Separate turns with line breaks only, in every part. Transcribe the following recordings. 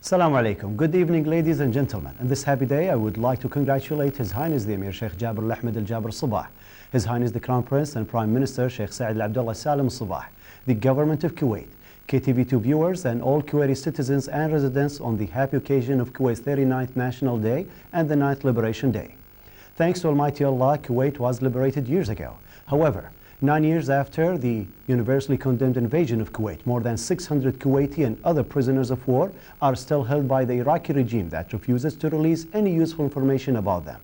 Assalamu alaikum. Good evening, ladies and gentlemen. On this happy day, I would like to congratulate His Highness the Emir Sheikh Jaber al-Sabah, His Highness the Crown Prince and Prime Minister Sheikh Saeed al-Abdullah Salim al-Sabah, the Government of Kuwait, KTV2 viewers and all Kuwaiti citizens and residents on the happy occasion of Kuwait's 39th National Day and the 9th Liberation Day. Thanks to Almighty Allah, Kuwait was liberated years ago. However, 9 years after the universally condemned invasion of Kuwait, more than 600 Kuwaiti and other prisoners of war are still held by the Iraqi regime that refuses to release any useful information about them.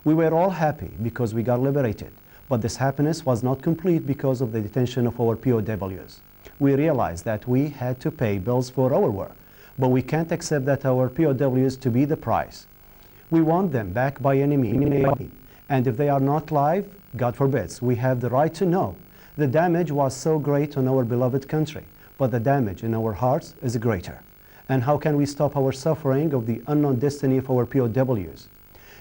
We were all happy because we got liberated, but this happiness was not complete because of the detention of our POWs. We realized that we had to pay bills for our war, but we can't accept that our POWs to be the price. We want them back by any means, and if they are not live, God forbids, we have the right to know. The damage was so great on our beloved country, but the damage in our hearts is greater. And how can we stop our suffering of the unknown destiny of our POWs?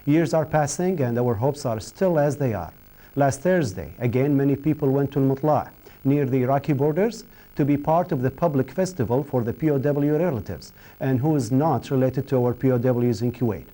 Years are passing and our hopes are still as they are. Last Thursday, again, many people went to Al-Mutla' near the Iraqi borders to be part of the public festival for the POW relatives and who is not related to our POWs in Kuwait.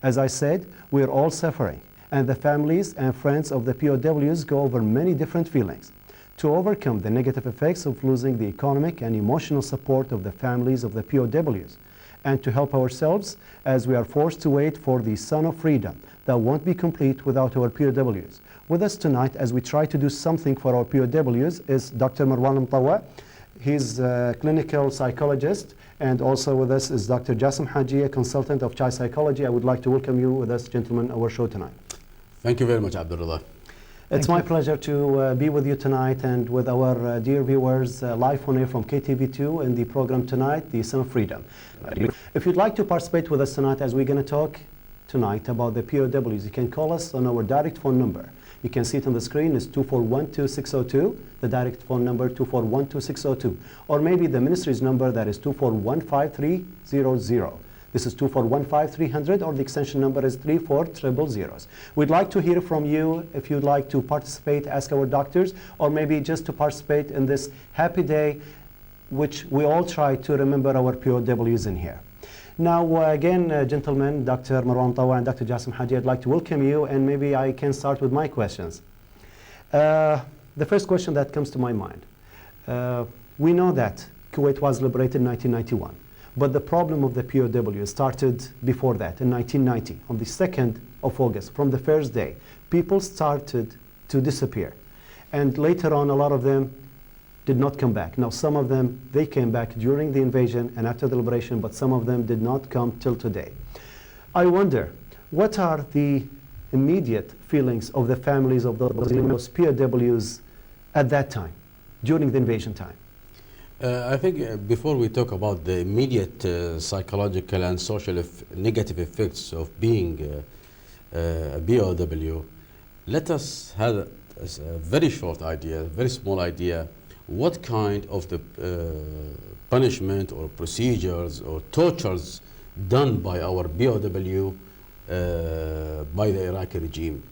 As I said, we're all suffering, and the families and friends of the POWs go over many different feelings. To overcome the negative effects of losing the economic and emotional support of the families of the POWs, and to help ourselves as we are forced to wait for the sun of freedom that won't be complete without our POWs. With us tonight as we try to do something for our POWs is Dr. Marwan Mtawa. He's a clinical psychologist, and also with us is Dr. Jassim Haji, a consultant of child psychology. I would like to welcome you with us, gentlemen, our show tonight.
Thank you very much, Abdullah.
It's my pleasure to be with you tonight and with our dear viewers live on air from KTV2 in the program tonight, The Sun of Freedom. If you'd like to participate with us tonight as we're going to talk tonight about the POWs, you can call us on our direct phone number. You can see it on the screen, it's 2412602, the direct phone number 2412602, or maybe the ministry's number that is 2415300. This is 2415300, or the extension number is 34000. We'd like to hear from you if you'd like to participate, ask our doctors, or maybe just to participate in this happy day, which we all try to remember our POWs in here. Now, again, gentlemen, Dr. Marwan Mtawa and Dr. Jassim Haji, I'd like to welcome you, and maybe I can start with my questions. The first question that comes to my mind, we know that Kuwait was liberated in 1991. But the problem of the POW started before that, in 1990, on the 2nd of August. From the first day, people started to disappear. And later on, a lot of them did not come back. Now, some of them, they came back during the invasion and after the liberation, but some of them did not come till today. I wonder, what are the immediate feelings of the families of those POWs at that time, during the invasion time?
I think before we talk about the immediate psychological and social negative effects of being a POW, let us have a very short idea, very small idea, what kind of the punishment or procedures or tortures done by our POW by the Iraqi regime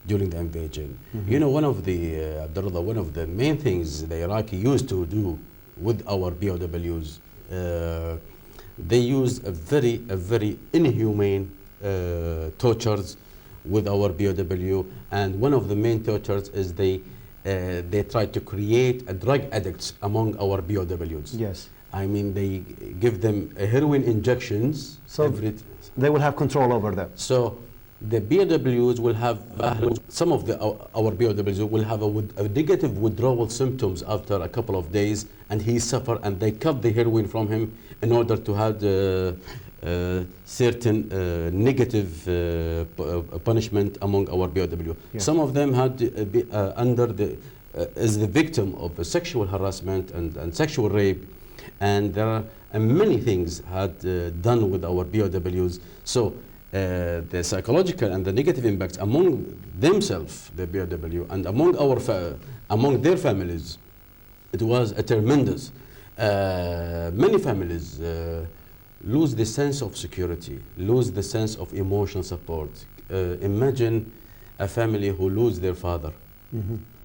during the invasion. You know, one of the, Abdullah, one of the main things the Iraqi used to do with our POWs, they use a very inhumane tortures with our POW, and one of the main tortures is they try to create a drug addicts among our POWs.
Yes.
I mean, they give them heroin injections.
So they will have control over them.
So the POWs will have, some of our POWs will have a negative withdrawal symptoms after a couple of days, and he suffer, and they cut the heroin from him in order to have certain negative punishment among our POW. Yeah. Some of them had is the victim of sexual harassment and sexual rape, and there are many things had done with our POWs. So the psychological and the negative impacts among themselves, the POW, and among their families, it was a tremendous. Many families lose the sense of security, lose the sense of emotional support. Imagine a family who lose their father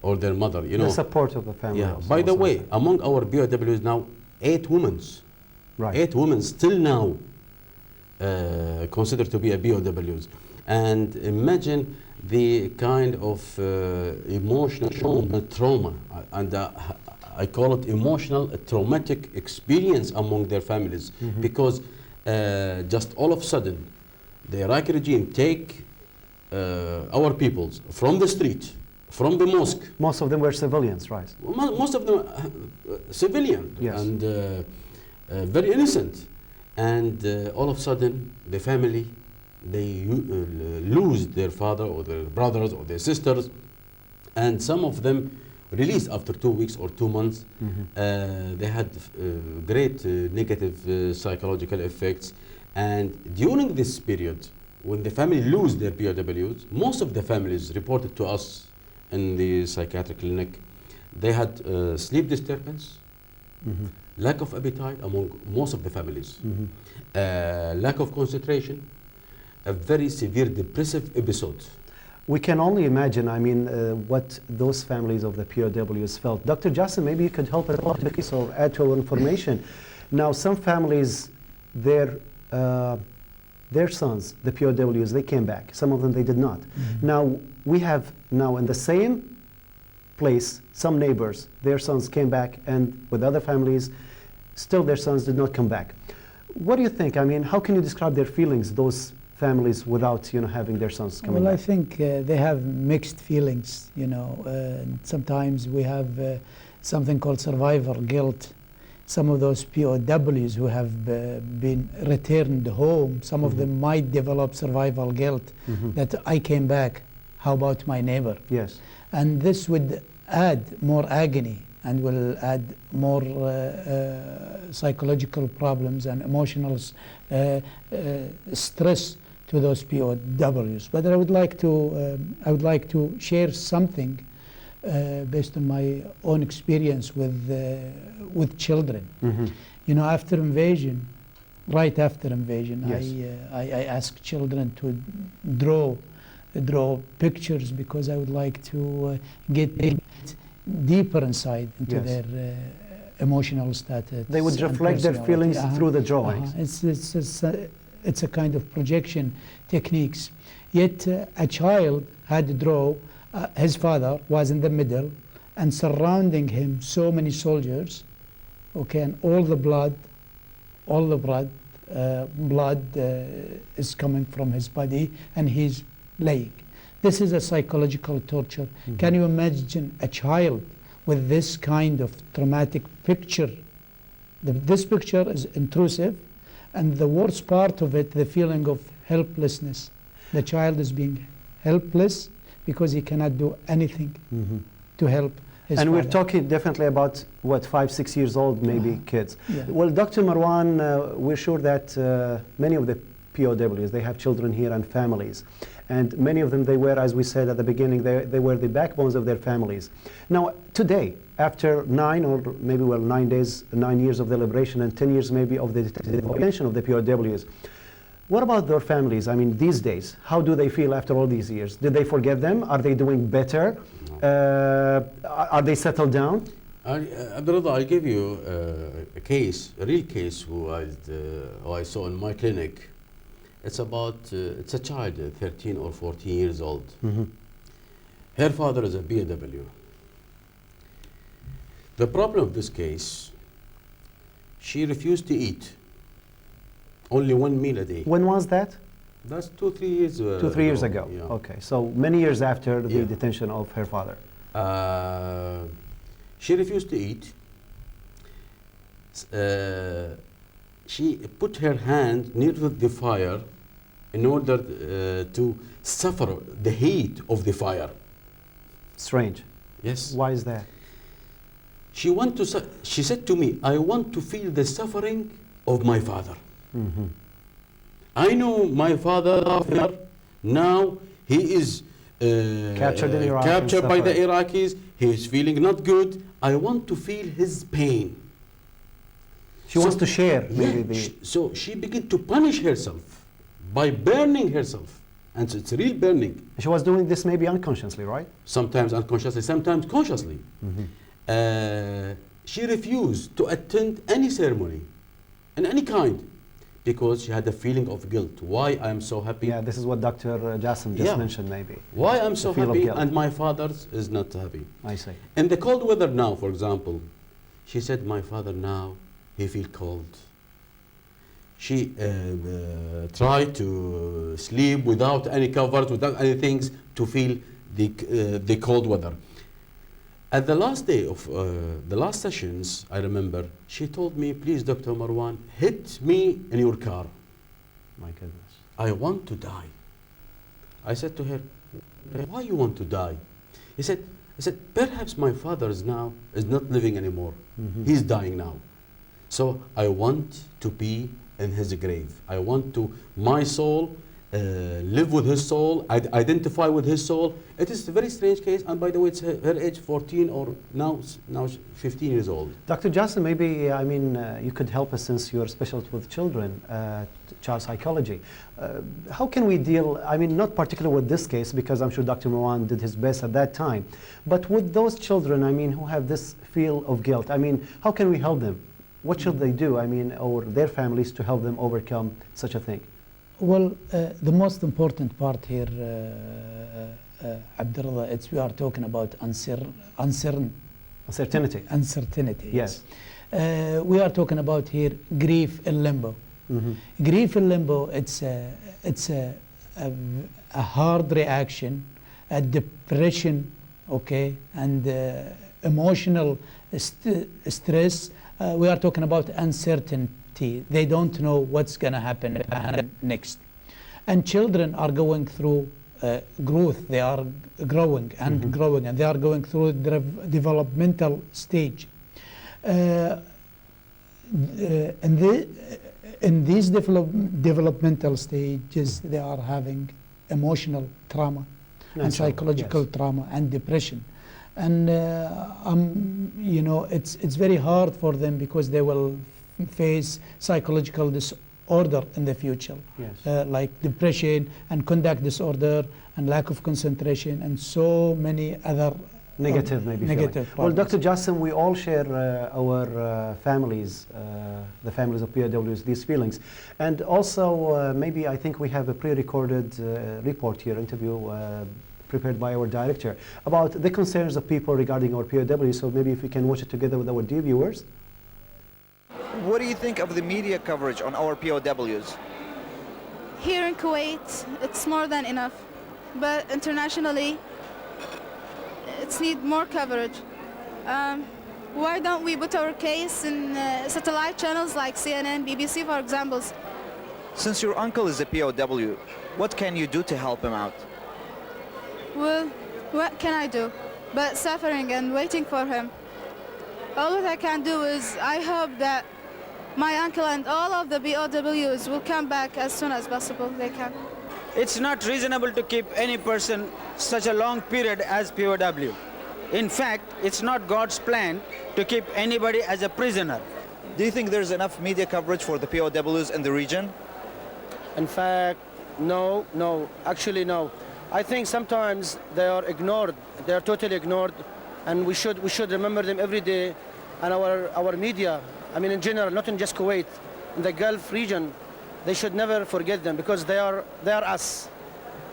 or their mother. You know,
the support of the family.
Yeah. By the way, among our POWs now, 8 women
Right.
8 women still now considered to be a POWs. And imagine the kind of emotional trauma, and I call it emotional traumatic experience among their families, because just all of a sudden the Iraqi regime take our peoples from the street, from the mosque.
Most of them were civilians, right?
Most of them civilian,
Yes.
and very innocent, and all of a sudden the family, they lose their father or their brothers or their sisters, and some of them released after 2 weeks or 2 months. They had great negative psychological effects, and during this period, when the family lose their POWs, most of the families reported to us in the psychiatric clinic, they had sleep disturbance, lack of appetite among most of the families, lack of concentration, a very severe depressive episode.
We can only imagine, I mean, what those families of the POWs felt. Dr. Jassim, maybe you could help us out or add to our information. Now, some families, their sons, the POWs, they came back. Some of them, they did not. Now, we have now in the same place, some neighbors, their sons came back, and with other families, still their sons did not come back. What do you think? I mean, how can you describe their feelings, those families, without having their sons coming
Well,
back?
I think they have mixed feelings, sometimes we have something called survivor guilt. Some of those POWs who have been returned home, some of them might develop survival guilt that I came back, how about my neighbor?
Yes.
And this would add more agony and will add more psychological problems and emotional stress to those POWs. But I would like to share something based on my own experience with children. After invasion, right after invasion,
Yes.
I asked children to draw pictures because I would like to get deeper inside into
Yes.
their emotional status.
They would
and
reflect their
personality.
feelings through the drawings.
It's a kind of projection techniques. Yet a child had to draw, his father was in the middle, and surrounding him so many soldiers, okay, and all the blood is coming from his body, and he's laying. This is a psychological torture. Can you imagine a child with this kind of traumatic picture? This picture is intrusive, and the worst part of it, the feeling of helplessness. The child is being helpless because he cannot do anything to help his
And we're
father.
talking definitely about, what, 5, 6 years old, maybe, kids.
Yeah.
Well, Dr. Marwan, we're sure that many of the POWs, they have children here and families. And many of them, they were, as we said at the beginning, they were the backbones of their families. Now, today, after 9 or maybe, 9 days, 9 years of the liberation and 10 years maybe of the detention of the POWs, what about their families? I mean, these days, how do they feel after all these years? Did they forget them? Are they doing better? Are they settled down?
I'll give you a case, a real case who I saw in my clinic. It's a child, 13 or 14 years old. Her father is a POW. The problem of this case, she refused to eat. Only 1 meal a day.
When was that?
That's 2-3 years
2-3 years ago.
Yeah.
Okay, so many years after the
Yeah.
detention of her father.
She refused to eat. She put her hand near the fire in order to suffer the heat of the fire.
Strange.
Yes.
Why is that?
She said to me, I want to feel the suffering of my father. I know my father now he is
Captured in Iraq and
captured by the
suffering.
Iraqis. He is feeling not good. I want to feel his pain.
She wants to share maybe the...
So she began to punish herself by burning herself. And so it's real burning.
She was doing this maybe unconsciously, right?
Sometimes unconsciously, sometimes consciously. She refused to attend any ceremony in any kind, because she had a feeling of guilt. Why I am so happy?
Yeah, this is what Dr. Jassim just mentioned, maybe.
Why I'm so
feel of
happy
guilt.
and my father is not happy.
I see.
In the cold weather now, for example, she said, my father now, he feel cold. She tried to sleep without any covers, without any things, to feel the cold weather. At the last day of the last sessions, I remember, she told me, please, Dr. Marwan, hit me in your car.
My goodness.
I want to die. I said to her, why you want to die? I said, perhaps my father is not living anymore. He's dying now. So I want to be in his grave. I want to, my soul, live with his soul, identify with his soul. It is a very strange case, and by the way, it's her age 14 or now 15 years old.
Dr. Jassim, maybe, I mean, you could help us since you're a specialist with children, child psychology. How can we deal, I mean, not particularly with this case, because I'm sure Dr. Marwan did his best at that time, but with those children, I mean, who have this feel of guilt, I mean, how can we help them? What should they do, I mean, or their families to help them overcome such a thing?
Well, the most important part here, Abdullah, it's we are talking about uncertainty.
Yes.
We are talking about here grief in limbo. Grief in limbo, it's a hard reaction, a depression, okay, and emotional stress. We are talking about uncertainty. They don't know what's going to happen next. And children are going through growth. They are growing and growing, and they are going through the developmental stage. In these developmental stages, they are having emotional trauma and psychological trauma and depression. And you know, it's very hard for them because they will face psychological disorder in the future, like depression and conduct disorder and lack of concentration and so many other
negative Well, Dr. Jassim, we all share our families, the families of POWs, these feelings. And also, maybe I think we have a pre-recorded report here, interview prepared by our director, about the concerns of people regarding our POWs. So maybe if we can watch it together with our dear viewers.
What do you think of the media coverage on our POWs?
Here in Kuwait, it's more than enough. But internationally, it's need more coverage. Why don't we put our case in satellite channels like CNN, BBC, for example?
Since your uncle is a POW, what can you do to help him out?
Well, what can I do? But suffering and waiting for him. All what I can do is I hope that my uncle and all of the POWs will come back as soon as possible they can.
It's not reasonable to keep any person such a long period as POW. In fact, it's not God's plan to keep anybody as a prisoner.
Do you think there's enough media coverage for the POWs in the region?
In fact, no, actually no. I think sometimes they are ignored, they are totally ignored, and we should remember them every day. And our media, I mean in general, not in just Kuwait, in the Gulf region, they should never forget them because they are us.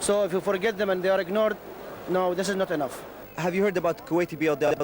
So if you forget them and they are ignored, no, this is not enough.
Have you heard about Kuwaiti POW